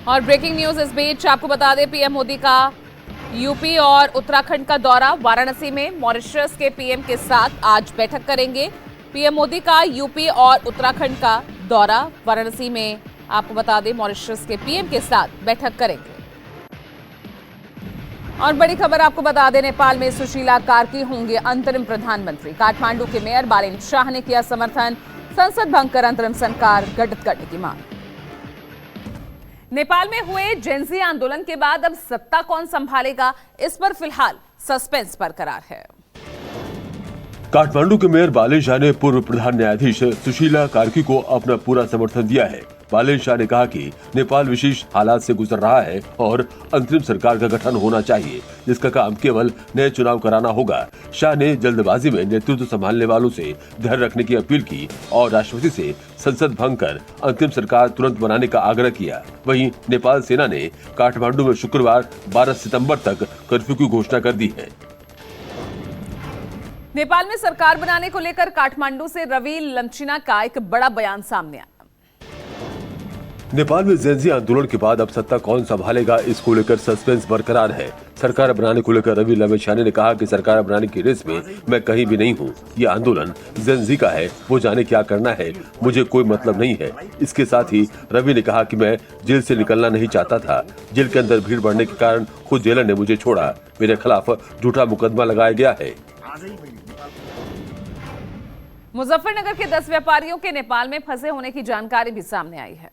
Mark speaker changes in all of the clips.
Speaker 1: और breaking news इस बीच आपको बता दें, पीएम मोदी का यूपी और उत्तराखंड का दौरा। वाराणसी में मॉरिशस के पीएम के साथ आज बैठक करेंगे। पीएम मोदी का यूपी और उत्तराखंड का दौरा। वाराणसी में आपको बता दें, मॉरिशस के पीएम के साथ बैठक करेंगे। और बड़ी खबर आपको बता दें, नेपाल में सुशीला कार्की होंगे अंतरिम प्रधानमंत्री। काठमांडू के मेयर बालेन शाह ने किया समर्थन। संसद भंग कर अंतरिम सरकार गठित करने की मांग। नेपाल में हुए जेनजी आंदोलन के बाद अब सत्ता कौन संभालेगा, इस पर फिलहाल सस्पेंस बरकरार है।
Speaker 2: काठमांडू के मेयर बालेन शाह ने पूर्व प्रधान न्यायाधीश सुशीला कार्की को अपना पूरा समर्थन दिया है। बालेन शाह ने कहा कि नेपाल विशेष हालात से गुजर रहा है और अंतरिम सरकार का गठन होना चाहिए, जिसका काम केवल नए चुनाव कराना होगा। शाह ने जल्दबाजी में नेतृत्व संभालने वालों से धैर्य रखने की अपील की और राष्ट्रपति से संसद भंग कर अंतिम सरकार तुरंत बनाने का आग्रह किया। वहीं नेपाल सेना ने काठमांडू में शुक्रवार 12 सितंबर तक कर्फ्यू की घोषणा कर दी है।
Speaker 1: नेपाल में सरकार बनाने को लेकर काठमांडू से रवि लमचिना का एक बड़ा बयान सामने आया।
Speaker 2: नेपाल में जेनजी आंदोलन के बाद अब सत्ता कौन संभालेगा, इसको लेकर सस्पेंस बरकरार है। सरकार बनाने को लेकर रवि लमचिना ने कहा कि सरकार बनाने की रेस में मैं कहीं भी नहीं हूँ। ये आंदोलन जेनजी का है, वो जाने क्या करना है, मुझे कोई मतलब नहीं है। इसके साथ ही रवि ने कहा कि मैं जेल से निकलना नहीं चाहता था। जेल के अंदर भीड़ बढ़ने के कारण खुद जेलर ने मुझे छोड़ा। मेरे खिलाफ झूठा मुकदमा लगाया गया है।
Speaker 1: मुजफ्फरनगर के 10 व्यापारियों के नेपाल में फंसे होने की जानकारी भी सामने आई है।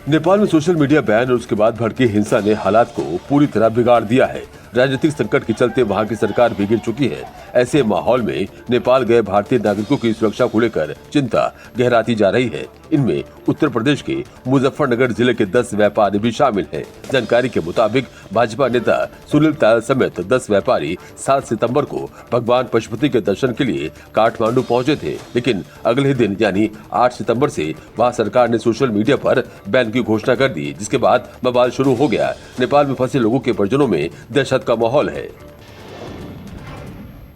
Speaker 2: नेपाल में सोशल मीडिया बैन और उसके बाद भड़की हिंसा ने हालात को पूरी तरह बिगाड़ दिया है। राजनीतिक संकट के चलते वहां की सरकार भी गिर चुकी है। ऐसे माहौल में नेपाल गए भारतीय नागरिकों की सुरक्षा को लेकर चिंता गहराती जा रही है। इनमें उत्तर प्रदेश के मुजफ्फरनगर जिले के 10 व्यापारी भी शामिल हैं। जानकारी के मुताबिक भाजपा नेता सुनील तायल समेत 10 व्यापारी 7 सितंबर को भगवान पशुपति के दर्शन के लिए काठमांडू पहुंचे थे, लेकिन अगले दिन यानी 8 सितंबर से वहां सरकार ने सोशल मीडिया पर बैन की घोषणा कर दी, जिसके बाद बवाल शुरू हो गया। नेपाल में फंसे लोगों के परिजनों में दहशत का माहौल है।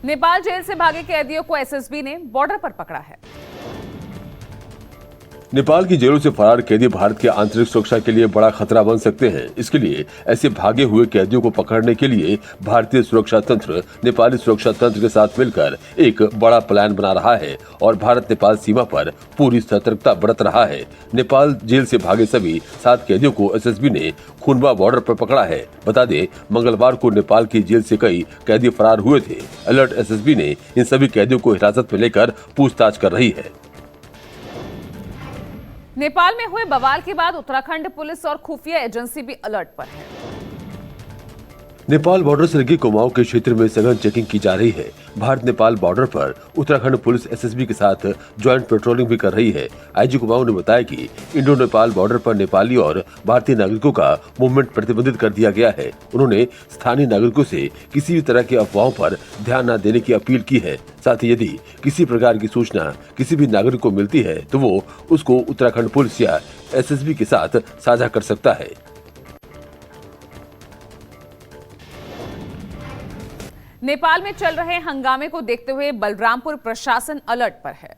Speaker 1: नेपाल जेल से भागे कैदियों को एसएसबी ने बॉर्डर पर पकड़ा है।
Speaker 2: नेपाल की जेलों से फरार कैदी भारत की आंतरिक सुरक्षा के लिए बड़ा खतरा बन सकते हैं। इसके लिए ऐसे भागे हुए कैदियों को पकड़ने के लिए भारतीय सुरक्षा तंत्र नेपाली सुरक्षा तंत्र के साथ मिलकर एक बड़ा प्लान बना रहा है और भारत नेपाल सीमा पर पूरी सतर्कता बरत रहा है। नेपाल जेल से भागे सभी 7 कैदियों को एसएसबी ने खुनवा बॉर्डर पर पकड़ा है। बता दें, मंगलवार को नेपाल की जेल से कई कैदी फरार हुए थे। अलर्ट एसएसबी ने इन सभी कैदियों को हिरासत में लेकर पूछताछ कर रही है।
Speaker 1: नेपाल में हुए बवाल के बाद उत्तराखंड पुलिस और खुफिया एजेंसी भी अलर्ट पर है।
Speaker 2: नेपाल बॉर्डर से लगी कुमाऊं के क्षेत्र में सघन चेकिंग की जा रही है। भारत नेपाल बॉर्डर पर उत्तराखंड पुलिस एसएसबी के साथ ज्वाइंट पेट्रोलिंग भी कर रही है। आईजी कुमाऊं ने बताया कि इंडो नेपाल बॉर्डर पर नेपाली और भारतीय नागरिकों का मूवमेंट प्रतिबंधित कर दिया गया है। उन्होंने स्थानीय नागरिकों से किसी भी तरह की अफवाहों पर ध्यान न देने की अपील की है। साथ ही यदि किसी प्रकार की सूचना किसी भी नागरिक को मिलती है तो वो उसको उत्तराखंड पुलिस या एसएसबी के साथ साझा कर सकता है।
Speaker 1: नेपाल में चल रहे हंगामे को देखते हुए बलरामपुर प्रशासन अलर्ट पर है।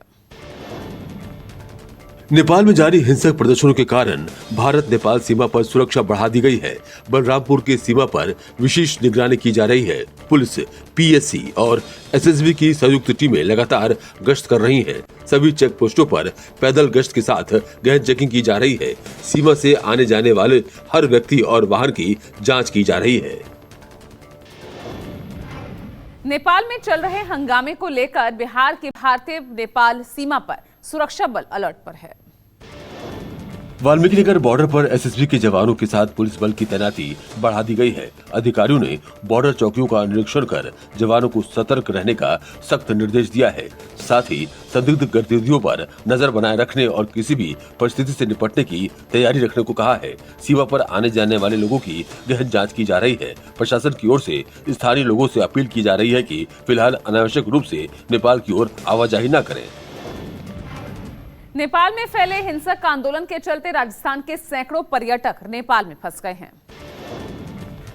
Speaker 2: नेपाल में जारी हिंसक प्रदर्शनों के कारण भारत नेपाल सीमा पर सुरक्षा बढ़ा दी गई है। बलरामपुर की सीमा पर विशेष निगरानी की जा रही है। पुलिस, पीएससी और एसएसबी की संयुक्त टीमें लगातार गश्त कर रही हैं। सभी चेक पोस्टों पर पैदल गश्त के साथ गहन चेकिंग की जा रही है। सीमा से आने जाने वाले हर व्यक्ति और वाहन की जाँच की जा रही है।
Speaker 1: नेपाल में चल रहे हंगामे को लेकर बिहार की भारतीय नेपाल सीमा पर सुरक्षा बल अलर्ट पर है।
Speaker 2: वाल्मीकि नगर बॉर्डर पर एसएसबी के जवानों के साथ पुलिस बल की तैनाती बढ़ा दी गई है। अधिकारियों ने बॉर्डर चौकियों का निरीक्षण कर जवानों को सतर्क रहने का सख्त निर्देश दिया है। साथ ही संदिग्ध गतिविधियों पर नजर बनाए रखने और किसी भी परिस्थिति से निपटने की तैयारी रखने को कहा है। सीमा पर आने जाने वाले लोगों की गहन जाँच की जा रही है। प्रशासन की ओर से स्थानीय लोगों से अपील की जा रही है कि फिलहाल अनावश्यक रूप से नेपाल की ओर आवाजाही न करें।
Speaker 1: नेपाल में फैले हिंसक आंदोलन के चलते राजस्थान के सैकड़ों पर्यटक नेपाल में फंस गए हैं।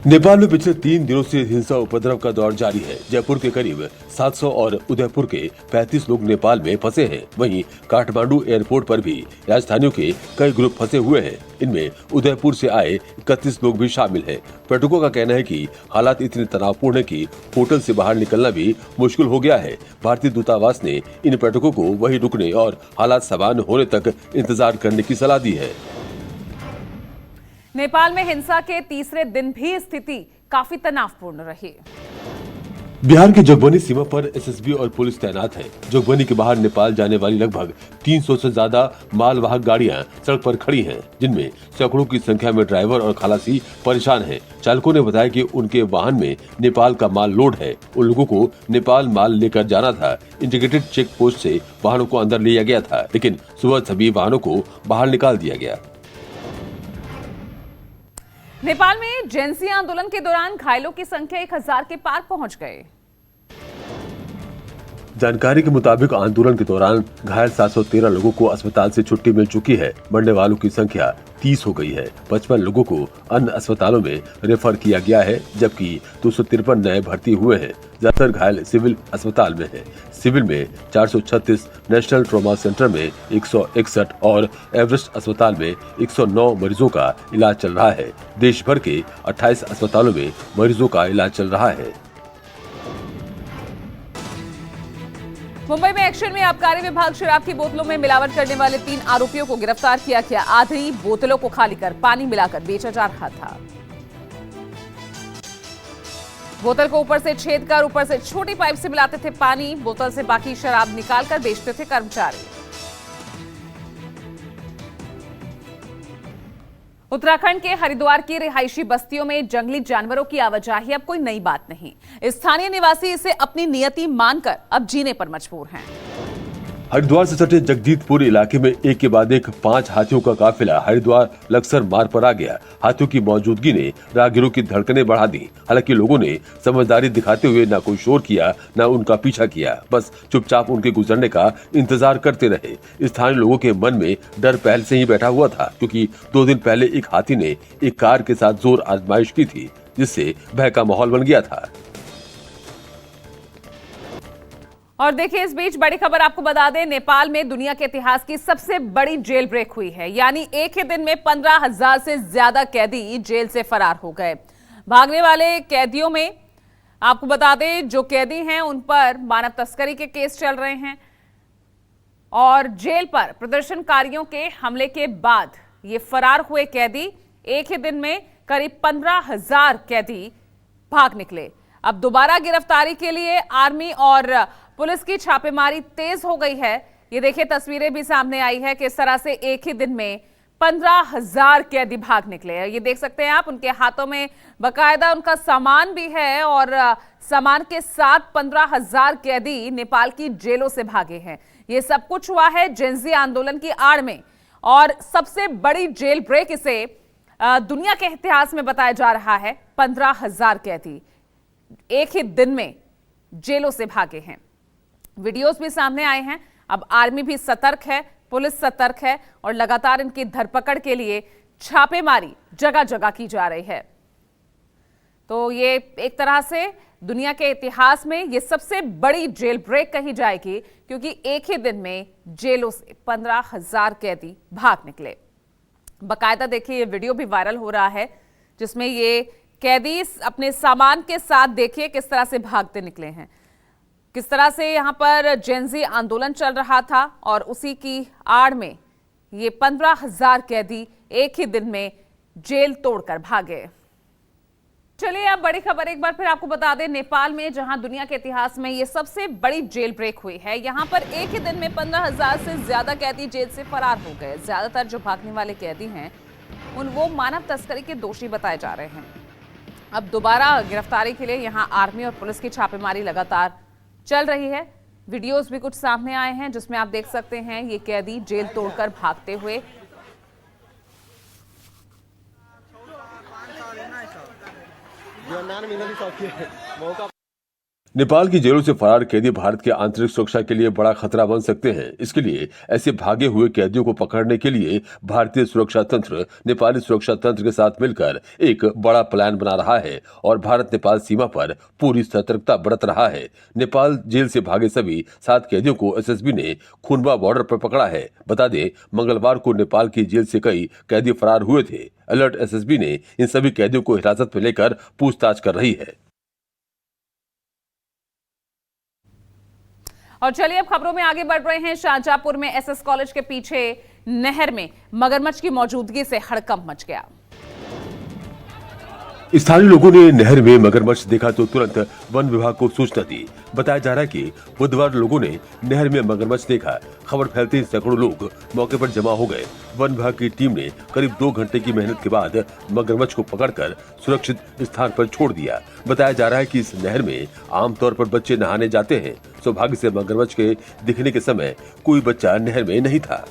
Speaker 2: नेपाल में पिछले 3 दिनों से हिंसा उपद्रव का दौर जारी है। जयपुर के करीब 700 और उदयपुर के 35 लोग नेपाल में फंसे हैं। वहीं काठमांडू एयरपोर्ट पर भी राजधानियों के कई ग्रुप फंसे हुए हैं। इनमें उदयपुर से आए 31 लोग भी शामिल हैं। पर्यटकों का कहना है कि हालात इतने तनावपूर्ण है कि होटल से बाहर निकलना भी मुश्किल हो गया है। भारतीय दूतावास ने इन पर्यटकों को वहीं रुकने और हालात सामान्य होने तक इंतजार करने की सलाह दी है।
Speaker 1: नेपाल में हिंसा के तीसरे दिन भी स्थिति काफी तनावपूर्ण रही।
Speaker 2: बिहार के जोगबनी सीमा पर एसएसबी और पुलिस तैनात है। जोगबनी के बाहर नेपाल जाने वाली लगभग 300 से ज्यादा मालवाहक गाड़ियां सड़क पर खड़ी हैं, जिनमें सैकड़ों की संख्या में ड्राइवर और खलासी परेशान हैं। चालकों ने बताया कि उनके वाहन में नेपाल का माल लोड है। उन लोगों को नेपाल माल लेकर जाना था। इंटीग्रेटेड चेक पोस्ट से वाहनों को अंदर लिया गया था, लेकिन सुबह सभी वाहनों को बाहर निकाल दिया गया।
Speaker 1: नेपाल में जेएनसी आंदोलन के दौरान घायलों की संख्या 1000 के पार पहुंच गए।
Speaker 2: जानकारी के मुताबिक आंदोलन के दौरान घायल 713 लोगों को अस्पताल से छुट्टी मिल चुकी है। मरने वालों की संख्या 30 हो गई है। 55 लोगों को अन्य अस्पतालों में रेफर किया गया है, जबकि 253 नए भर्ती हुए हैं। ज्यादातर घायल सिविल अस्पताल में हैं। सिविल में 436, नेशनल ट्रॉमा सेंटर में 161 और एवरेस्ट अस्पताल में 109 मरीजों का इलाज चल रहा है। देश भर के 28 अस्पतालों में मरीजों का इलाज चल रहा है।
Speaker 1: मुंबई में एक्शन में आबकारी विभाग शराब की बोतलों में मिलावट करने वाले 3 आरोपियों को गिरफ्तार किया गया। आधी बोतलों को खाली कर पानी मिलाकर बेचा जा रहा था। बोतल को ऊपर से छेद कर ऊपर से छोटी पाइप से मिलाते थे पानी। बोतल से बाकी शराब निकालकर बेचते थे कर्मचारी। उत्तराखंड के हरिद्वार की रिहायशी बस्तियों में जंगली जानवरों की आवाजाही अब कोई नई बात नहीं। स्थानीय निवासी इसे अपनी नियति मानकर अब जीने पर मजबूर हैं।
Speaker 2: हरिद्वार से सटे जगदीतपुर इलाके में एक के बाद एक 5 हाथियों का काफिला हरिद्वार लक्सर मार्ग पर आ गया। हाथियों की मौजूदगी ने राहगीरों की धड़कनें बढ़ा दी। हालांकि लोगों ने समझदारी दिखाते हुए न कोई शोर किया, न उनका पीछा किया। बस चुपचाप उनके गुजरने का इंतजार करते रहे। स्थानीय लोगों के मन में डर पहले से ही बैठा हुआ था, क्योंकि 2 दिन पहले एक हाथी ने एक कार के साथ जोर आजमाइश की थी, जिससे भय का माहौल बन गया था।
Speaker 1: और देखिए, इस बीच बड़ी खबर आपको बता दें, नेपाल में दुनिया के इतिहास की सबसे बड़ी जेल ब्रेक हुई है। यानी एक ही दिन में 15,000 से ज्यादा कैदी जेल से फरार हो गए। भागने वाले कैदियों में आपको बता दें, जो कैदी हैं उन पर मानव तस्करी के केस चल रहे हैं और जेल पर प्रदर्शनकारियों के हमले के बाद ये फरार हुए कैदी, एक ही दिन में करीब 15,000 कैदी भाग निकले। अब दोबारा गिरफ्तारी के लिए आर्मी और पुलिस की छापेमारी तेज हो गई है। ये देखिए, तस्वीरें भी सामने आई है कि इस तरह से एक ही दिन में 15,000 कैदी भाग निकले। ये देख सकते हैं आप, उनके हाथों में बकायदा उनका सामान भी है और सामान के साथ 15,000 कैदी नेपाल की जेलों से भागे हैं। ये सब कुछ हुआ है जेएनजी आंदोलन की आड़ में और सबसे बड़ी जेल ब्रेक इसे दुनिया के इतिहास में बताया जा रहा है। 15,000 कैदी एक ही दिन में जेलों से भागे हैं। वीडियोस भी सामने आए हैं। अब आर्मी भी सतर्क है, पुलिस सतर्क है और लगातार इनकी धरपकड़ के लिए छापेमारी जगह जगह की जा रही है। तो ये एक तरह से दुनिया के इतिहास में ये सबसे बड़ी जेल ब्रेक कही जाएगी, क्योंकि एक ही दिन में जेलों से 15,000 कैदी भाग निकले। बकायदा देखिए, ये वीडियो भी वायरल हो रहा है जिसमें ये कैदी अपने सामान के साथ देखिए किस तरह से भागते निकले हैं, किस तरह से यहां पर जेएनजी आंदोलन चल रहा था और उसी की आड़ में ये 15,000 कैदी एक ही दिन में जेल तोड़कर भागे। चलिए, अब बड़ी खबर एक बार फिर आपको बता दें, नेपाल में जहां दुनिया के इतिहास में ये सबसे बड़ी जेल ब्रेक हुई है, यहां पर एक ही दिन में 15,000 से ज्यादा कैदी जेल से फरार हो गए। ज्यादातर जो भागने वाले कैदी हैं वो मानव तस्करी के दोषी बताए जा रहे हैं। अब दोबारा गिरफ्तारी के लिए यहां आर्मी और पुलिस की छापेमारी लगातार चल रही है। वीडियोस भी कुछ सामने आए हैं जिसमें आप देख सकते हैं ये कैदी जेल तोड़कर भागते हुए।
Speaker 2: नेपाल की जेलों से फरार कैदी भारत की आंतरिक सुरक्षा के लिए बड़ा खतरा बन सकते हैं। इसके लिए ऐसे भागे हुए कैदियों को पकड़ने के लिए भारतीय सुरक्षा तंत्र नेपाली सुरक्षा तंत्र के साथ मिलकर एक बड़ा प्लान बना रहा है और भारत नेपाल सीमा पर पूरी सतर्कता बरत रहा है। नेपाल जेल से भागे सभी 7 कैदियों को एसएसबी ने खुनवा बॉर्डर पर पकड़ा है। बता दें, मंगलवार को नेपाल की जेल से कई कैदी फरार हुए थे। अलर्ट एसएसबी ने इन सभी कैदियों को हिरासत में लेकर पूछताछ कर रही है।
Speaker 1: और चलिए अब खबरों में आगे बढ़ रहे हैं। शाहजहांपुर में एसएस कॉलेज के पीछे नहर में मगरमच्छ की मौजूदगी से हड़कंप मच गया।
Speaker 2: स्थानीय लोगों ने नहर में मगरमच्छ देखा तो तुरंत वन विभाग को सूचना दी। बताया जा रहा है कि बुधवार लोगों ने नहर में मगरमच्छ देखा। खबर फैलते ही सैकड़ों लोग मौके पर जमा हो गए। वन विभाग की टीम ने करीब 2 घंटे की मेहनत के बाद मगरमच्छ को पकड़कर सुरक्षित स्थान पर छोड़ दिया। बताया जा रहा है कि इस नहर में आमतौर पर बच्चे नहाने जाते हैं। सौभाग्य से मगरमच्छ के दिखने के समय कोई बच्चा नहर में नहीं था।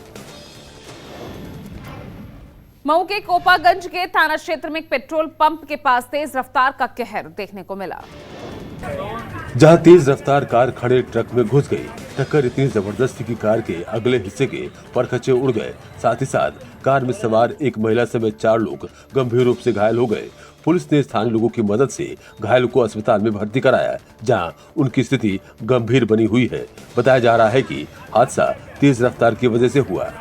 Speaker 1: मऊ के कोपागंज के थाना क्षेत्र में एक पेट्रोल पंप के पास तेज रफ्तार का कहर देखने को मिला।
Speaker 2: जहां तेज रफ्तार कार खड़े ट्रक में घुस गई। टक्कर इतनी जबरदस्त थी कि कार के अगले हिस्से के परखचे उड़ गए। साथ ही साथ कार में सवार एक महिला समेत 4 लोग गंभीर रूप से घायल हो गए। पुलिस ने स्थानीय लोगों की मदद से घायलों को अस्पताल में भर्ती कराया, जहां उनकी स्थिति गंभीर बनी हुई है। बताया जा रहा है कि हादसा तेज रफ्तार की वजह से हुआ।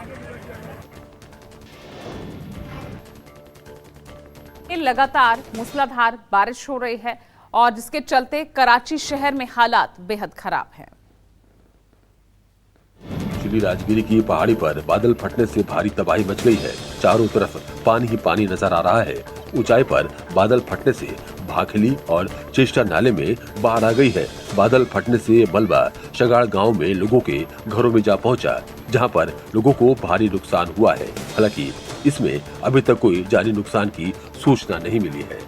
Speaker 1: लगातार मूसलाधार बारिश हो रही है और जिसके चलते कराची शहर में हालात बेहद खराब हैं।
Speaker 2: चिली राजगिरी की पहाड़ी पर बादल फटने से भारी तबाही मच गई है। चारों तरफ पानी ही पानी नजर आ रहा है। ऊंचाई पर बादल फटने से भाखली और चेष्टा नाले में बाढ़ आ गई है। बादल फटने से मलबा शगाड़ गांव में लोगों के घरों में जा पहुंचा, जहां पर लोगों को भारी नुकसान हुआ है। हालांकि इसमें अभी तक कोई जानी नुकसान की सूचना नहीं मिली है।